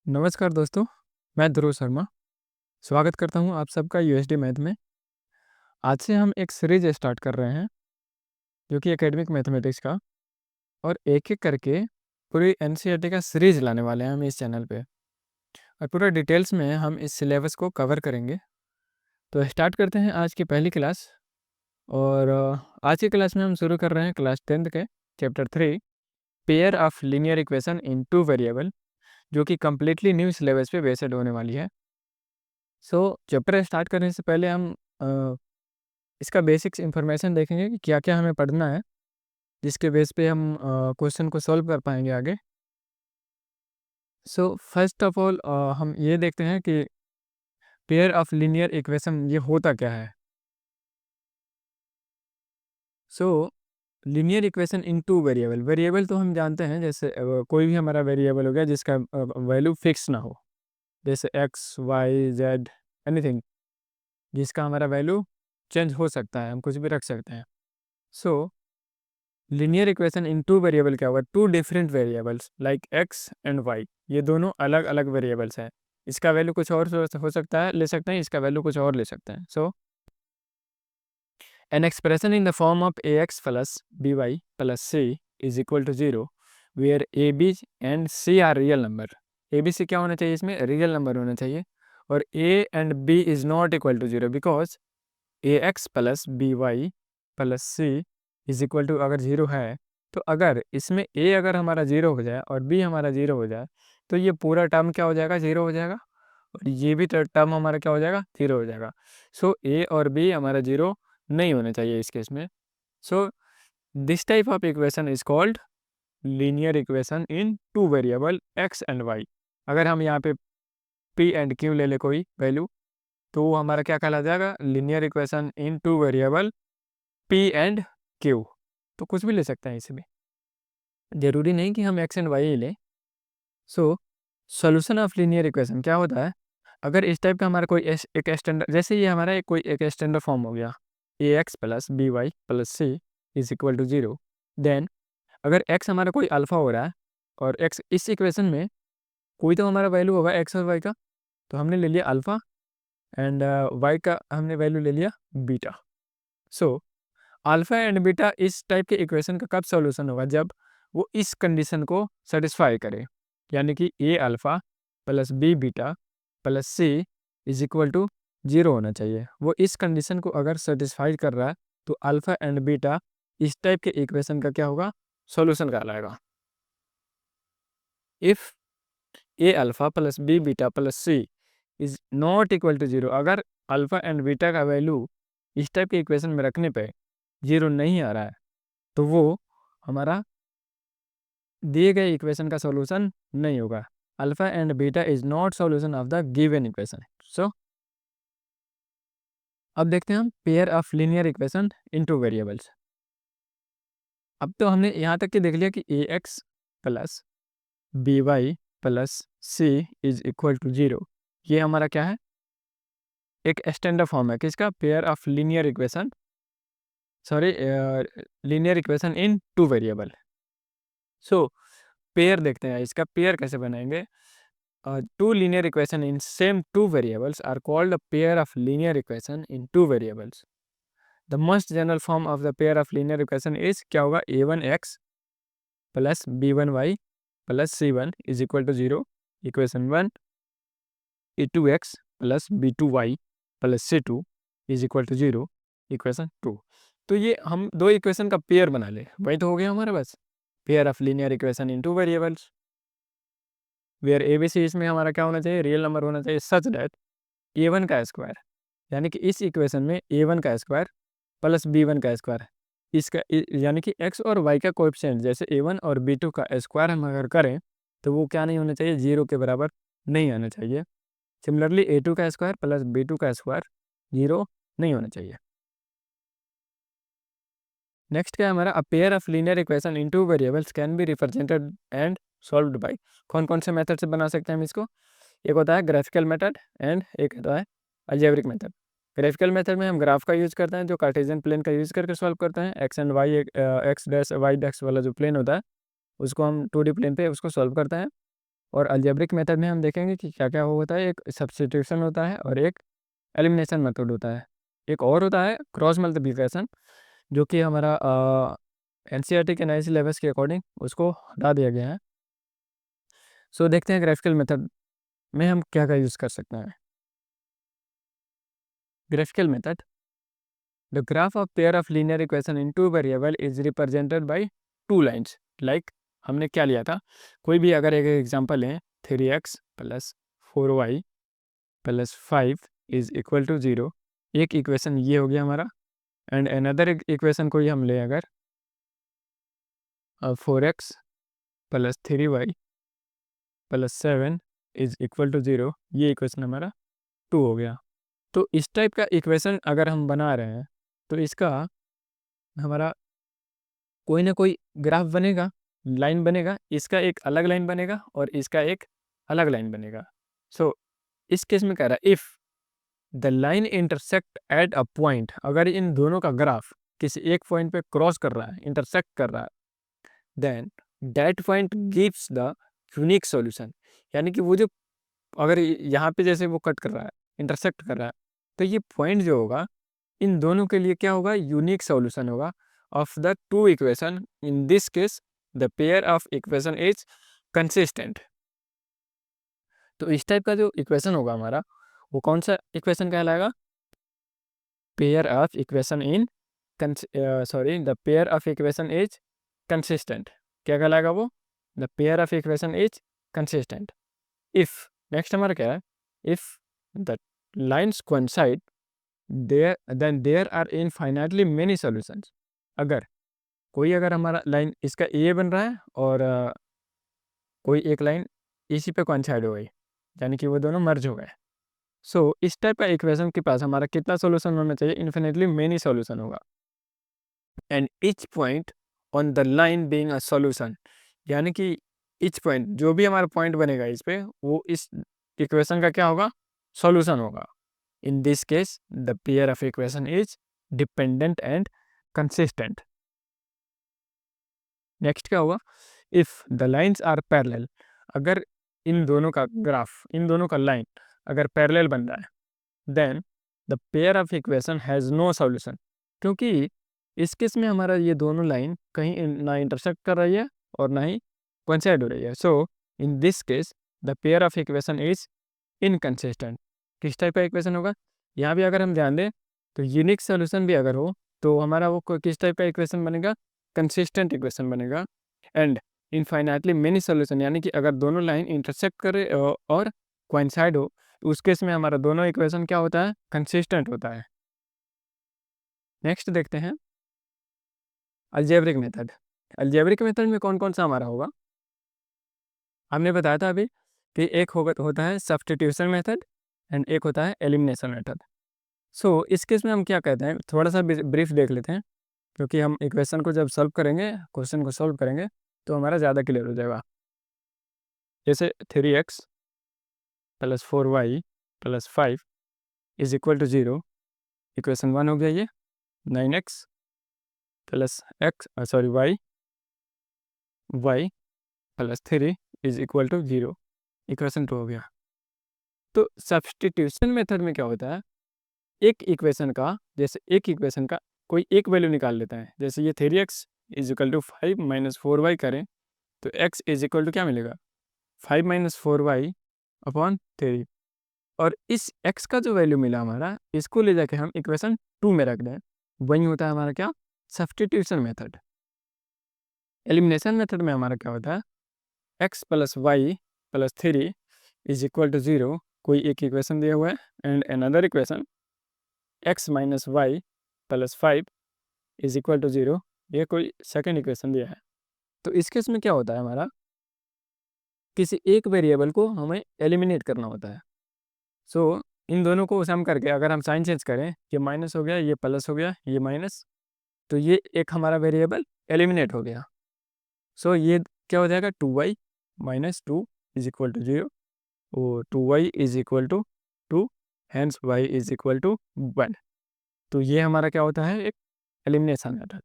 नमस्कार दोस्तों, मैं ध्रुव शर्मा। स्वागत करता हूं आप सबका यूएसडी मैथ में। आज से हम एक सीरीज स्टार्ट कर रहे हैं जो कि एकेडमिक मैथमेटिक्स का, और एक-एक करके पूरी एनसीईआरटी का सीरीज लाने वाले हैं हम इस चैनल पे, और पूरा डिटेल्स में हम इस सिलेबस को कवर करेंगे। तो स्टार्ट करते हैं आज की पहली क्लास। और आज की क्लास में हम शुरू कर रहे हैं क्लास 10th के chapter 3 pair of linear equation in 2 variable, जो कि कम्प्लीटली न्यू सिलेबस पे बेस्ड होने वाली है। चैप्टर स्टार्ट करने से पहले हम इसका बेसिक्स इन्फॉर्मेशन देखेंगे कि क्या-क्या हमें पढ़ना है, जिसके बेस पे हम क्वेश्चन को सॉल्व कर पाएँगे आगे। फर्स्ट ऑफ ऑल हम ये देखते हैं कि पेयर ऑफ लीनियर इक्वेशन ये होता क्या है? Linear equation in 2 variable, variable तो हम जानते हैं, जैसे कोई भी हमारा वेरिएबल हो गया जिसका वैल्यू फिक्स ना हो, जैसे एक्स, वाई, ज़ेड, एनीथिंग जिसका हमारा वैल्यू चेंज हो सकता है, हम कुछ भी रख सकते हैं। So linear equation in 2 variable क्या होगा? 2 different variables like x and y, ये दोनों अलग-अलग वेरिएबल्स हैं। इसका वैल्यू कुछ और हो सकता है, ले सकते हैं, इसका वैल्यू कुछ और ले सकते हैं। An expression in the form of ax plus by plus c is equal to 0 where A b and c are real number. A B c क्या होना चाहिए? इसमें रियल नंबर होना चाहिए। और a and b is not equal to 0 because a x plus B Y plus C is equal to अगर 0 है, तो अगर इसमें ए अगर हमारा 0 हो जाए और बी हमारा 0 हो जाए, तो ये पूरा टर्म क्या हो जाएगा? 0 हो जाएगा। और ये भी टर्म हमारा क्या हो जाएगा? 0 हो जाएगा। ए और बी हमारा 0 नहीं होने चाहिए इस केस में। This type of equation is called linear equation in 2 variable x and y. अगर हम यहाँ पे पी एंड क्यू ले ले कोई वैल्यू, तो वो हमारा क्या कहला जाएगा? Linear equation in 2 variable P and Q. तो कुछ भी ले सकते हैं इसमें, जरूरी नहीं कि हम एक्स एंड वाई ही लें। सोल्यूशन ऑफ लीनियर इक्वेशन क्या होता है? अगर इस टाइप का हमारा कोई एक स्टैंडर्ड, जैसे ये हमारा कोई एक स्टैंडर्ड फॉर्म हो गया, A x plus B Y plus C is equal to 0, then अगर एक्स हमारा कोई अल्फ़ा हो रहा है और एक्स इस इक्वेशन में कोई तो हमारा वैल्यू होगा एक्स और वाई का, तो हमने ले लिया अल्फ़ा, एंड वाई का हमने वैल्यू ले लिया बीटा। अल्फ़ा एंड बीटा इस टाइप के इक्वेशन का कब सॉल्यूशन होगा? जब वो इस कंडीशन को सेटिस्फाई करे, यानी कि A alpha plus B beta plus C is equal to 0 होना चाहिए। वो इस कंडीशन को अगर सेटिस्फाई कर रहा है, तो अल्फ़ा एंड बीटा इस टाइप के इक्वेशन का क्या होगा? सॉल्यूशन कहलाएगा। If a alpha plus B beta plus C is not equal to 0, अगर अल्फ़ा एंड बीटा का वैल्यू इस टाइप के इक्वेशन में रखने पे 0 नहीं आ रहा है, तो वो हमारा दिए गए इक्वेशन का सॉल्यूशन नहीं होगा। Alpha and beta is not solution of the given equation. अब देखते हैं हम pair of linear equation in 2 variables. अब तो हमने यहाँ तक कि देख लिया कि A x plus B Y plus C is equal to 0, ये हमारा क्या है? एक स्टैंडर्ड फॉर्म है किसका? Pair of linear equation, sorry, linear equation in 2 variable. Pair देखते हैं, इसका पेयर कैसे बनाएंगे? Two linear equation in same two variables are called a pair of linear equation in 2 variables. The most general form of the pair of linear equation is क्या होगा? a1x plus b1y plus c1 is equal to 0, equation 1. a2x plus b2y plus c2 is equal to 0, equation 2. तो ये हम दो equation का pair बना ले, वही तो हो गया हमारे पास pair of linear equation in 2 variables, where A B C इसमें हमारा क्या होना चाहिए? रियल नंबर होना चाहिए, सच दैट a1 का स्क्वायर, यानी कि इस इक्वेशन में a1 का स्क्वायर प्लस b1 का स्क्वायर, इसका यानी कि x और y का कोएफिशिएंट, जैसे a1 और b2 का स्क्वायर हम अगर करें, तो वो क्या नहीं होना चाहिए? 0 के बराबर नहीं आना चाहिए। सिमिलरली a2 का स्क्वायर प्लस b2 का स्क्वायर 0 नहीं होना चाहिए। नेक्स्ट क्या है हमारा? A pair of linear equation in 2 variables can be represented and solved by. कौन कौन से मेथड से बना सकते हैं हम इसको? एक होता है ग्राफिकल मेथड एंड एक होता है अलजेब्रिक मेथड। ग्राफिकल मेथड में हम ग्राफ का यूज़ करते हैं, जो कार्टेशियन प्लेन का यूज़ करके सॉल्व करते हैं। X and y, x dash y dash वाला जो प्लेन होता है, उसको हम 2D प्लेन पे उसको सॉल्व करते हैं। और अलजेब्रिक मेथड में हम देखेंगे कि क्या क्या होता है। एक सब्स्टिट्यूशन होता है और एक एलिमिनेशन मेथड होता है। एक और होता है क्रॉस मल्टीप्लिकेशन, जो कि हमारा एनसीईआरटी के नए सिलेबस के अकॉर्डिंग उसको हटा दिया गया है। सो देखते हैं ग्राफिकल मेथड में हम क्या क्या यूज़ कर सकते हैं। Graphical method, the graph of pair of linear equation in two variable is represented by two lines. Like हमने क्या लिया था, कोई भी अगर एक एग्जांपल लें, 3x plus 4y plus 5 is equal to 0। एक इक्वेशन ये हो गया हमारा। एंड अनदर इक्वेशन कोई हम ले अगर 4x plus 3y plus 7 is equal to 0, ये इक्वेशन हमारा 2 हो गया। तो इस टाइप का इक्वेशन अगर हम बना रहे हैं तो इसका हमारा कोई ना कोई ग्राफ बनेगा, लाइन बनेगा। इसका एक अलग लाइन बनेगा और इसका एक अलग लाइन बनेगा। सो इस केस में कह रहा है if the line intersect at a point, अगर इन दोनों का ग्राफ किसी एक पॉइंट पे क्रॉस कर रहा है, इंटरसेक्ट कर रहा है, then that point gives the unique solution. यानी कि वो जो अगर यहाँ पे जैसे वो कट कर रहा है, इंटरसेक्ट कर रहा है, तो ये पॉइंट जो होगा इन दोनों के लिए क्या होगा, यूनिक सॉल्यूशन होगा of the two equation. In this case the pair of equation is consistent. तो इस टाइप का जो इक्वेशन होगा हमारा, वो कौन सा इक्वेशन कहलाएगा, pair of equation in the pair of equation is consistent. क्या कहलाएगा वो, the pair of equation is consistent. If next हमारा क्या है, if the lines coincide then there are infinitely many solutions। अगर हमारा लाइन इसका ए बन रहा है और कोई एक लाइन इसी पे कोइंसाइड हो गई, यानी कि वो दोनों मर्ज हो गए। सो इस टाइप का इक्वेशन के पास हमारा कितना सॉल्यूशन होना चाहिए, इन्फिनिटली मेनी सॉल्यूशन होगा। And each point on the line being a solution, यानी कि ईच पॉइंट, जो भी हमारा पॉइंट बनेगा इस पे, वो इस इक्वेशन का क्या होगा, सॉल्यूशन होगा। In this case, the pair of equation is dependent and consistent. Next क्या होगा, if the lines are parallel, अगर इन दोनों का ग्राफ, इन दोनों का लाइन अगर पैरेलल बन रहा है, then the pair of equation has no solution। क्योंकि इस केस में हमारा ये दोनों लाइन कहीं ना इंटरसेक्ट कर रही है और ना ही कोइंसाइड हो रही है। So in this case the pair of equation is inconsistent. किस टाइप का इक्वेशन होगा, यहाँ भी अगर हम ध्यान दें तो यूनिक सोल्यूशन भी अगर हो तो हमारा वो किस टाइप का इक्वेशन बनेगा, कंसिस्टेंट इक्वेशन बनेगा। एंड इनफाइनाइटली मेनी सोल्यूशन, यानी कि अगर दोनों लाइन इंटरसेक्ट करे और कोइंसाइड हो, तो उस केस में हमारा दोनों इक्वेशन क्या होता है, कंसिस्टेंट होता है। नेक्स्ट देखते हैं अलजेब्रिक मेथड। अलजेब्रिक मेथड में कौन कौन सा हमारा होगा, हमने बताया था अभी कि एक होता है सब्स्टिट्यूशन मेथड एंड एक होता है एलिमिनेशन मेथड। सो इस केस में हम क्या कहते हैं, थोड़ा सा ब्रीफ देख लेते हैं, क्योंकि हम इक्वेशन को जब सॉल्व करेंगे, क्वेश्चन को सॉल्व करेंगे, तो हमारा ज़्यादा क्लियर हो जाएगा। जैसे 3x plus 4y plus 5 is equal to 0, equation 1 हो गया ये। 9x plus y plus 3 is equal to 0, equation 2 हो गया। तो सब्स्टिट्यूशन मेथड में क्या होता है, एक इक्वेशन का कोई एक वैल्यू निकाल लेता है। जैसे ये 3x is equal to 5 minus 4y करें तो x इज इक्वल टू क्या मिलेगा, 5 माइनस 4y अपॉन 3। और इस x का जो वैल्यू मिला हमारा, इसको ले जाके हम इक्वेशन 2 में रख दें, वही होता है हमारा क्या, सब्स्टिट्यूशन मेथड। एलिमिनेशन मेथड में हमारा क्या होता है, x plus y plus 3 is equal to 0, कोई एक इक्वेशन दिया हुआ है, and another equation x minus y plus 5 is equal to 0, ये कोई सेकेंड इक्वेशन दिया है। तो इस केस में क्या होता है हमारा, किसी एक वेरिएबल को हमें एलिमिनेट करना होता है। सो इन दोनों को सम करके अगर हम साइन चेंज करें, ये माइनस हो गया, ये प्लस हो गया, ये माइनस, तो ये एक हमारा वेरिएबल एलिमिनेट हो गया। सो ये क्या हो जाएगा, 2y minus 2 is equal to 0, और 2y is equal to 2, hence y is equal to 1। तो ये हमारा क्या होता है, एक एलिमिनेशन मेथड।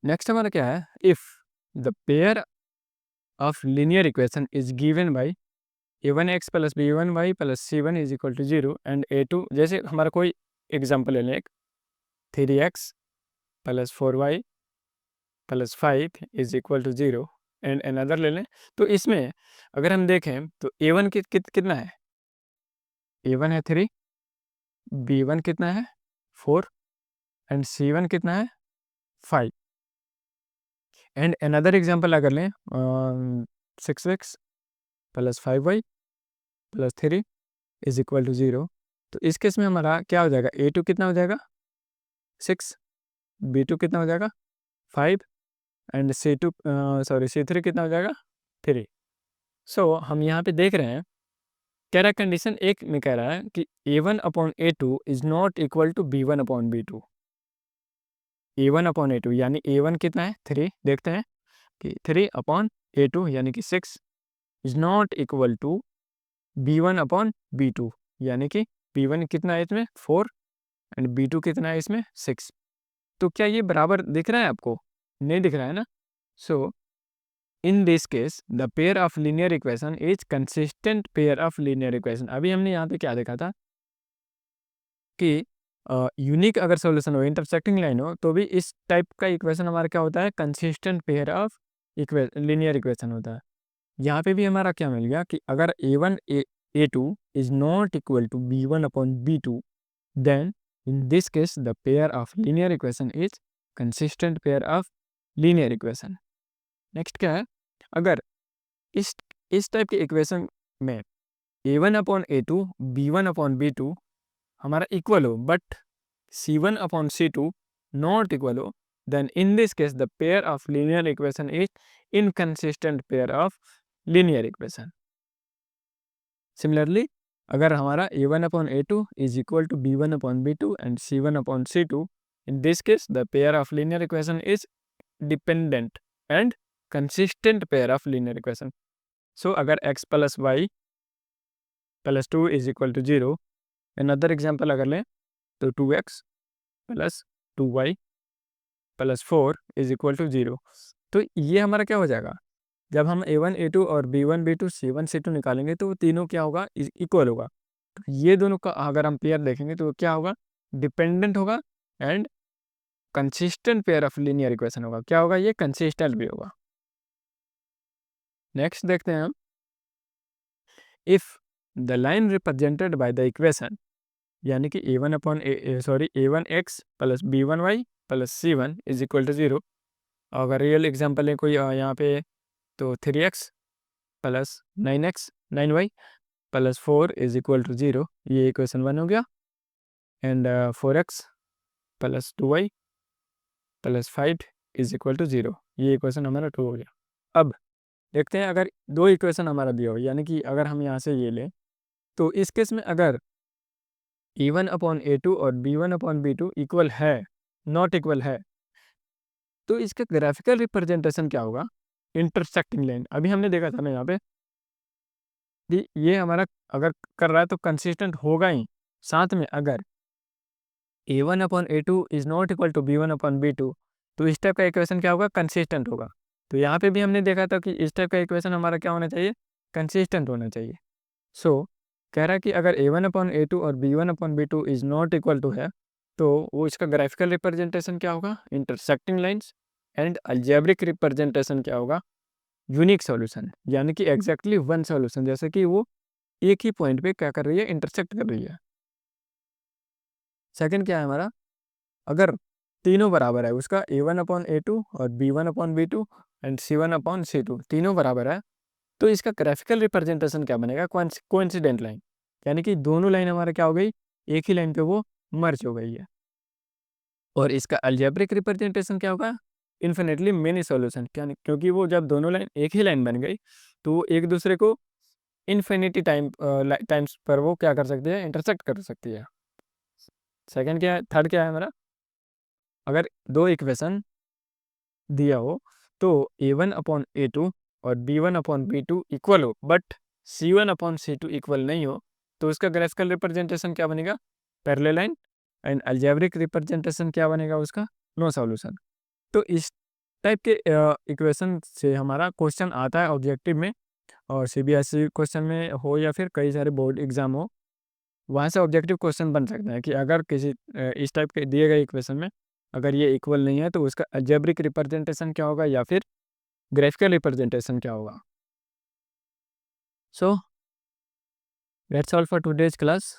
नेक्स्ट हमारा क्या है, if the pair of linear equation is given by a1x plus b1y plus c1 is equal to 0 and a2, जैसे हमारा कोई एग्जाम्पल ले लें, 3x plus 4y plus 5 is equal to 0 and another ले लें। तो इसमें अगर हम देखें तो a1 कितना है, a1 है 3, b1 कितना है 4 एंड c1 कितना है 5 एंड अनदर एग्जाम्पल अगर लें 6x plus 5y plus 3 is equal to 0, तो इस केस में हमारा क्या हो जाएगा, a2 कितना हो जाएगा 6, b2 कितना हो जाएगा 5 एंड c3 कितना हो जाएगा 3। सो हम यहाँ पे देख रहे हैं, कह रहा है कंडीशन एक में कह रहा है कि a1 upon a2 is not equal to b1 upon b2। a1 upon a2 यानी a1 कितना है 3, देखते हैं कि 3 अपॉन a2 यानी कि 6 is not equal to b1 upon b2 यानी कि b1 कितना है इसमें 4 एंड b2 कितना है इसमें 6। तो क्या ये बराबर दिख रहा है आपको, नहीं दिख रहा है ना। So in this case the pair of linear equation is consistent pair of linear equation. अभी हमने यहाँ पे क्या देखा था कि यूनिक अगर सॉल्यूशन हो, इंटरसेक्टिंग लाइन हो, तो भी इस टाइप का इक्वेशन हमारा क्या होता है, consistent pair of linear equation होता है। यहाँ पे भी हमारा क्या मिल गया कि अगर a1 a2 is not equal to b1 upon b2 then in this case the pair of linear equation is consistent pair of linear equation. Next क्या है, अगर इस टाइप के इक्वेशन में a1 upon a2 b1 upon b2 हमारा equal हो but c1 upon c2 not equal हो, then in this case the pair of linear equation is inconsistent pair of linear equation. Similarly, अगर हमारा a1 upon a2 is equal to b1 upon b2 and c1 upon c2, in this case the pair of linear equation is dependent and consistent pair of linear equation. So अगर x plus y plus 2 is equal to 0, another example अगर लें तो 2x plus 2y plus 4 is equal to 0। तो ये हमारा क्या हो जाएगा, जब हम a1 a2 और b1 b2 c1 c2 निकालेंगे तो तीनों क्या होगा, इक्वल होगा। तो ये दोनों का अगर हम पेयर देखेंगे तो क्या होगा, डिपेंडेंट होगा and consistent pair of linear equation होगा। क्या होगा, ये कंसिस्टेंट भी होगा। नेक्स्ट देखते हैं हम, if the line represented by the equation यानी कि a1 upon a1x plus b1y plus c1 is equal to 0। अगर रियल एग्जांपल है कोई यहाँ पे तो 3x plus 9y plus 4 is equal to 0, ये इक्वेशन 1 हो गया। And 4x plus 2y plus 5 is equal to 0, ये इक्वेशन हमारा 2 हो गया। अब देखते हैं अगर दो इक्वेशन हमारा दिया हो, यानी कि अगर हम यहाँ से ये लें तो इस केस में अगर a1 अपॉन a2 और b1 अपॉन b2 इक्वल है, नॉट इक्वल है, तो इसका ग्राफिकल रिप्रेजेंटेशन क्या होगा, इंटरसेक्टिंग लाइन। अभी हमने देखा था ना यहाँ पे कि ये हमारा अगर कर रहा है तो कंसिस्टेंट होगा ही, साथ में अगर a1 upon a2 is not equal to b1 upon b2 तो इस टाइप का इक्वेशन क्या होगा, कंसिस्टेंट होगा। तो यहाँ पे भी हमने देखा था कि इस टाइप का इक्वेशन हमारा क्या होना चाहिए, कंसिस्टेंट होना चाहिए। सो कह रहा है कि अगर a1 अपॉन a2 और b1 upon b2 is not equal to है तो वो इसका ग्राफिकल रिप्रेजेंटेशन क्या होगा, intersecting lines, and algebraic representation क्या होगा, यूनिक सॉल्यूशन, यानी कि एग्जैक्टली वन सॉल्यूशन, जैसे कि वो एक ही पॉइंट पे क्या कर रही है, इंटरसेक्ट कर रही है। सेकंड क्या है हमारा, अगर तीनों बराबर है, उसका a1 अपॉन a2 और b1 upon b2 and c1 upon c2 तीनों बराबर है, तो इसका ग्राफिकल रिप्रेजेंटेशन क्या बनेगा, कोइंसिडेंट लाइन, यानी कि दोनों लाइन हमारा क्या हो गई, एक ही लाइन पे वो मर्ज हो गई है। और इसका अलजेब्रिक रिप्रेजेंटेशन क्या होगा, इन्फिनिटली मेनी सॉल्यूशन, क्योंकि वो जब दोनों लाइन एक ही लाइन बन गई तो वो एक दूसरे को इन्फिनिटी टाइम्स पर वो क्या कर सकती है, इंटरसेक्ट कर सकती है। सेकंड क्या है, थर्ड क्या है हमारा, अगर दो इक्वेशन दिया हो तो a1 अपॉन a2 और b1 अपॉन b2 इक्वल हो but c1 upon c2 equal नहीं हो, तो उसका ग्राफिकल रिप्रेजेंटेशन क्या बनेगा, parallel line, and algebraic representation क्या बनेगा उसका, नो सॉल्यूशन। तो इस टाइप के इक्वेशन से हमारा क्वेश्चन आता है ऑब्जेक्टिव में, और सीबीएसई क्वेश्चन में हो या फिर कई सारे बोर्ड एग्जाम हो, वहाँ से ऑब्जेक्टिव क्वेश्चन बन सकता है कि अगर किसी इस टाइप के दिए गए इक्वेशन में अगर ये इक्वल नहीं है तो उसका अलजेब्रिक रिप्रेजेंटेशन क्या होगा या फिर ग्राफिकल रिप्रेजेंटेशन क्या होगा. So that's all for today's class.